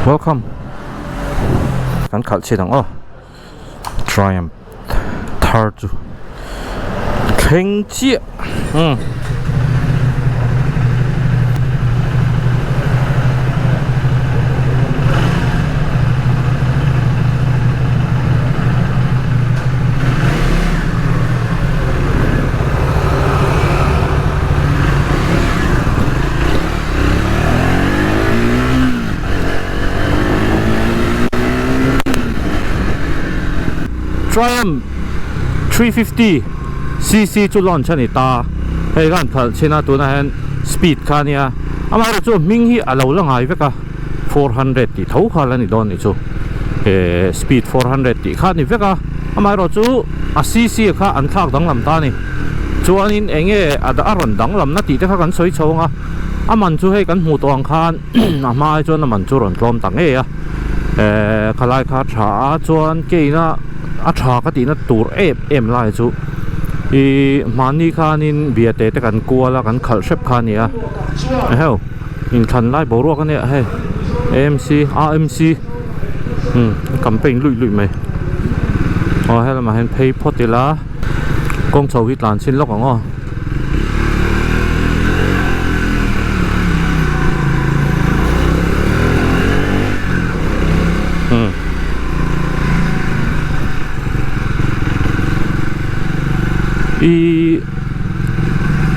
Welcome. Kan khal chi dang o. Triumph. Thar chu. Kheng chi. Triumph 350cc จุลอนชนิตาให้กันขัดชนะตัวนั้นสปีดคันนี้อามาเราจูมิงฮีอาเราละไงเวกะ400ที่เท่าขันนี่โดนนี่จูสปีด400ที่คันนี่เวกะอามาเราจูcc ค่ะอันทากดังลำตานี่จวนนี้เองอาจจะอารมณ์ดังลำนัดที่เขากันสวยชงอามันจูให้กันหูตัวอังคารอามาจวนมันจูรอนกลมตังขลายขาชาจวนเกยนะอาชาก็ตีนะตูร์เอ็มไล่จูมันนี่ขานินเบียดแต่กันกลัวแล้วกันขัดเชฟขานี่เฮ้ยอินคันไล่บอรัวกันเนี่ยเฮ้ย AMC RMC กำเป็นลุยไหมอ๋อให้เรามาเห็นเพย์พอดีละกองโชว์วิตลานชิ้นล็อกของ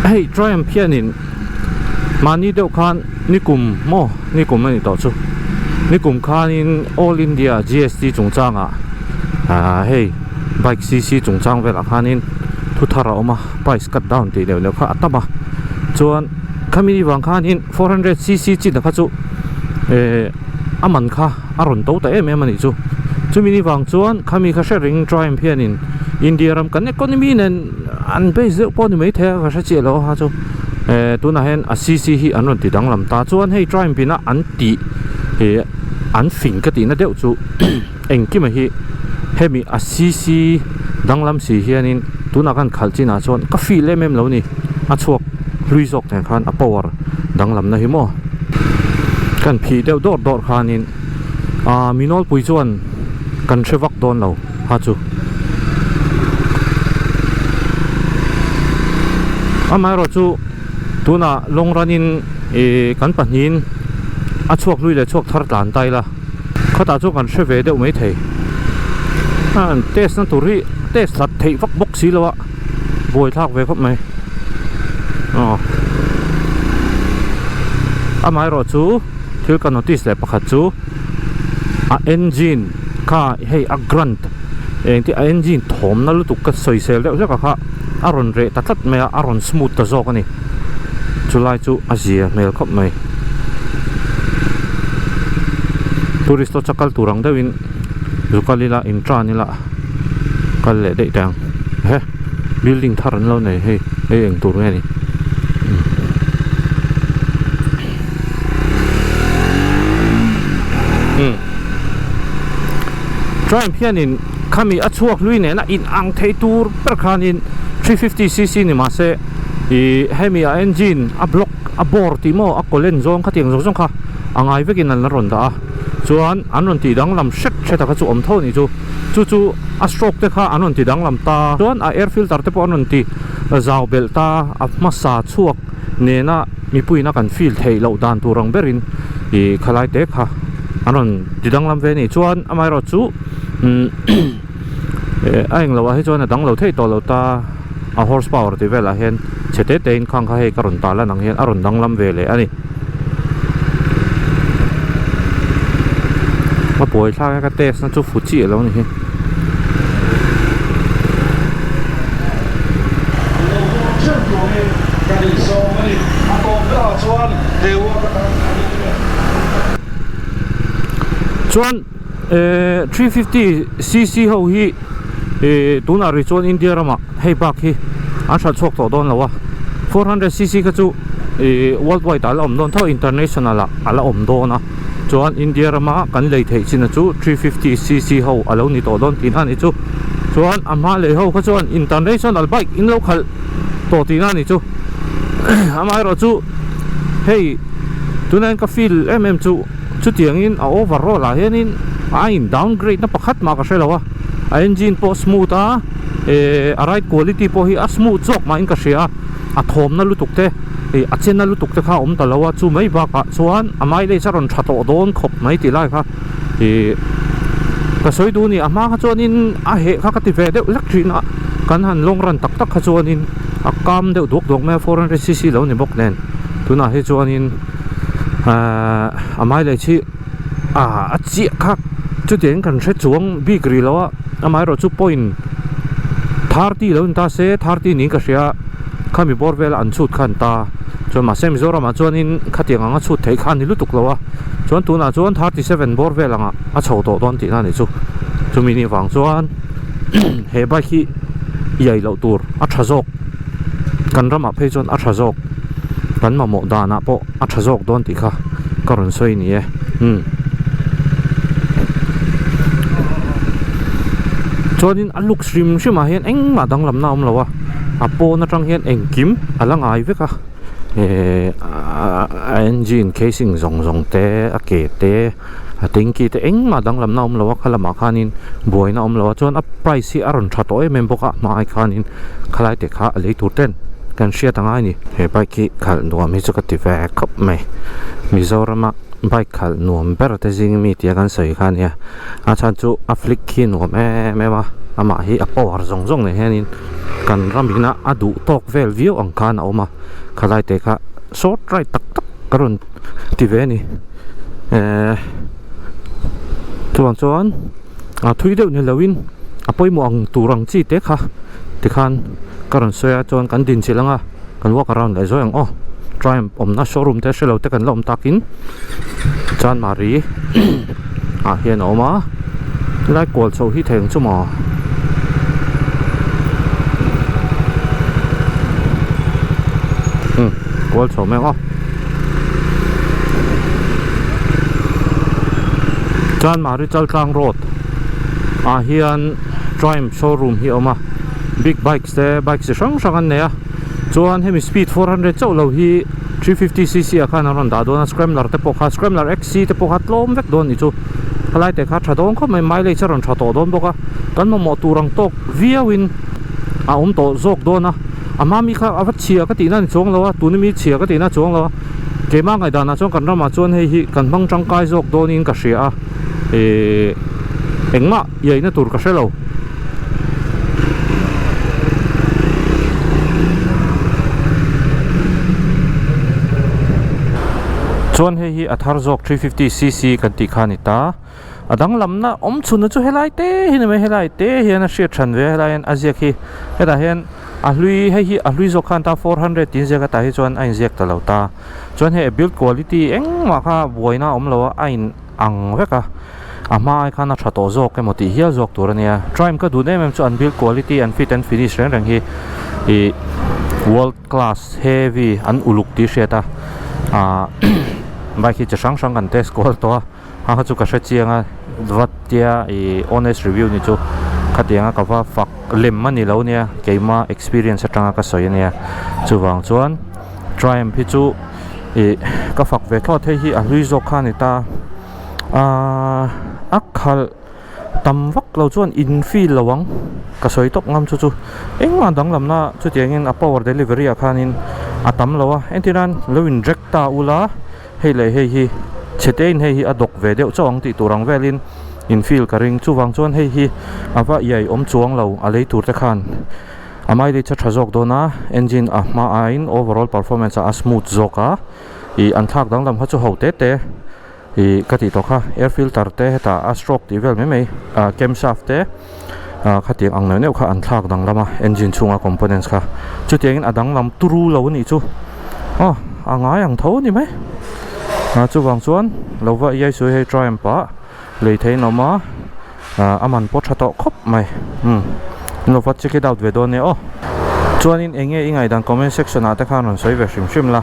เฮ้ย Triumph เพี้ยนินมานี่เดียวกันนี่กลุ่มนี่กลุ่มไม่ต่อชูนี่กลุ่มคัน All India GST จงจ้างเฮ้ย Bike CC จงจ้างเวลาคันทุกท่าเรามา Price cut down ตีเดียวข้าอัตมาจวนขามีวางคัน400cc จิตนะครับจูอามันค่ะอารมณ์โตแต่มันนี่จูมีนี่วางจวนขามีข้าเชอริง Triumph เพี้ยนินอินเดียรำกันเนี่ยก็นี่มีเนี่ยอันเป็นเรื่องปนไม่เท่ากับเจ้าเราฮะจูตัวนั้นเห็นcc ที่อันนั้นติดดังลำตาจวนให้ Triumph เป็นอันตีอันฟิงก็ตีนั่นเดียวจูเองกี่มาให้มีcc ดังลำสีเฮียนี่ตัวนั้นกันขัดจีน่าจวนก็ฟีเล่มเรานี่ชวกลุยซอกแต่ขันปาวร์ดังลำนะฮิโมกันผีเดียวโดดขันนี่มีน้อยปุยจวนกันเชวักโดนเราฮะจูมาเราจูตัวน่ะลงรันินกันปัญญินช่วงลุยเลยช่วงทาร์ตานไตละเขาตาจูกันเชฟเวเดอไม่เทเทสนั่นตัวรีเทสลัดเทฟักบ็อกซี่แล้ววะบวยทากเวครับไหมมาเราจูถือกันโน้ติสเลยประคัดจูเอนจินข้าให้กรันต์เองที่เอนจินถมนั่นรู้ตุกกัดสวยเซลแล้วใช่ปะค่ะอารอนเรตัดไม่อารอนสมูทตะโจกันนี่จุลัยจูอาเซียเมลครับไหมทัวริสต์จักรตูรังเดวินจุกลีละอินทรานี่ละกัลเลเด็กดังเฮ้บิลดิ้งทารันเราเนี่ยเฮ้เองตัวนี้นี่Triumph เพี้ยนินข้ามีช่วงลุยเนี่ยนะอินอังเทตูร์ประคันิน350cc นี่มาเซ่ให้มีเอนจินบล็อกบอร์ติโมโคเลนซองขัดยังซองค่ะอังไงเวกินนั่นละรอนดาจวนอันนั้นตีดังลำเช็ดเช็ดกับจูอมเท่านี่จูสโตรกเตค่ะอันนั้นตีดังลำตาจวนแอร์ฟิลเตอร์เตปอันนั้นตีซาวเบลตามาซาช่วงเนี่ยนะมีปุยนักกันฟิลเทยเหล่าดานตัวรังเบรินขลายเตค่ะอันนั้นตีดังลำเวนี่จวนอเมริกาจูไอ้เราว่าให้จวนดังเราเทยตัวเราตาhorse power ที่เวลาเห็นเฉดเต็นข้างเขาให้กระรนตาแล้วนังเห็นอารมณ์ดังลำเวเลยอันนี้มาป่วยท่าแค่เตสนั่นจูฟูจิแล้วนี่จวน350cc เขาฮีตัวน่าริจวนอินเดียรามาให้บักฮีอันชัดชกต่อโดนแล้ววะ 400cc ก็จูworld wide อะไรอมโดนเท่า international อะไรอมโดนนะจวนอินเดียรามากันเลยเทชินะจู 350cc เขาอะไรนี่ต่อโดนที่นั่นนี่จูจวนอามาเลยเขาก็จวน international bike in local ต่อที่นั่นนี่จูอามาเราจูเฮ้ยตัวนั้นก็ฟีลจู chút tiếng in overall là hiện in in downgrade na pakhat ma ka shelawa engine po smooth a ride quality po hi a smooth zawk ma in ka shia a thom na lutuk te a chen na lutuk te kha talawa chu mai ba ka chuan amai le charon thato don khop mai ti lai kha ka soi du ni ama kha chuan in a he kha ka ti ve de electric na kan han long run tak tak kha chuan in a kam de dok me 400cc lo ni bok nen tuna he chuan in amai le chi a chi kha chu tiang kan hre chuang big ri lawa amai ro chu point 30 lo ta se 30 ni ka sia khami borvel an chut khan ta chuan ma sem zora ma chuan in khatiang anga chut thei khan ni lutuk lawa chuan tuna chuan 37 borvel anga a chho to don ti na ni chu mini wang chuan he ba hi yai lo tur a thazok kan rama phei chuan a thazok kan ma mo dana po a thazok don ti kha karon soi ni e chuanin a luk shrim shima hian engma danglam na lawa a po na tang hian engkim alangai veka engine casing zong te a ke te a tingki te engma danglam na lawa khalama khanin boina lawa chuan a price hi aron thato em boka ma ai khanin khalai te kha a leitur ten kan sia tanga ni he bike ki khal nuam hi chu ka ti ve khop mai mizorama bike khal nuam ber te jing mi tia kan sei khan ya a chan chu a flick ki nuam me ma ama hi a power zong ne henin kan ramina adu tok vel viau ang khan oma khalai te kha short right tak karon ti ve ni chuan a thui deuh ni lawin a poimo ang turang chi te kha ti khan karon soya chuan kan din chilanga kan walk around le zoyang Triumph omna showroom te shelo te kan lom takin chan mari a hian oma lai kol chho hi theng chuma kol chho me chan mari chal tlang road a hian Triumph showroom hi oma big bikes te bikes sang an ne a chuan hemi speed 400 chau lo hi 350cc a khan aron da dona scrambler te pokha scrambler xc te pokha tlawm vek don ni chu halai te kha thadong kho mai mai le charon thato don boka kan mo turang tok viau in a to zawk dona ama mi kha awa chia ka ti na ni chong lawa tu ni mi chia ka ti na chong lawa ke ma ngai da na chong kan rama chuan hei hi kan bang tangkai zawk don in ka hria a engma yei na tur ka hrelo chuan hei hi athar zawk 350cc kan ti khani ta adang lamna chuna chu helai te hin me helai te hian a hriat than ve helai an aziak hi heta hian a hlui hei hi a hlui zawk khan ta 400 tin zeka ta hi chuan ain ziak ta lo ta chuan he build quality engma kha boina lo a in ang veka ama ai khana thato zawk ke moti hial zawk tur ania Triumph ka du ne mem chu an build quality and fit and finish rang hi world class heavy an uluk ti sheta bike hi chang kan test call to ha chu ka hre chianga vatia honest review ni chu khatianga ka wa fak lem mani lo nia keima experience atanga ka soi ania chuwang chuan Triumph hi chu ka fak ve thot hei hi a hlui zawk khani ta akhal tam vak lo chuan infill lawang ka soi tok ngam chu engma danglam na chu tiangin a power delivery a khanin atam lawa entiran lowin rekta ula hei le hei hi chetein hei hi adok ve deuh chawang ti turang velin infill karing chuwang chuan hei hi awa yai chuang lo a leitur te khan amai le cha thazok dona engine a ma ain overall performance a smooth zoka an thak danglam ha chu hote te kati to kha air filter te heta a stroke ti vel me camshaft te khatiang ang neu kha an thak danglama engine chunga components kha chu tiangin adanglam turu lo ni chu angai ang tho ni mai chu wang chuan lova yai sui hei Triumph pa lei thei noma aman po thato khop mai no fa check it out ve don ne chuan in enge ingai dang comment section ata khan on soi ve shim la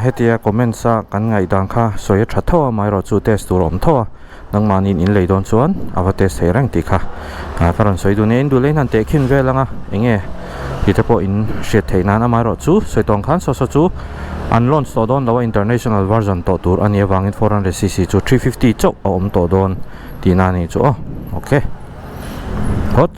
hetia comment sa kan ngai dang kha soi thatho mai ro chu test tur om tho nang manin in lei don chuan awa test sei rang ti kha karon soi du ne in du lein han te khin ve langa enge te po in shit theina na mai ro chu soitong khan so chu an launch to don lawa international version to tur ani awangin 400cc chu 350 chok om to don ti na ni chu okay hot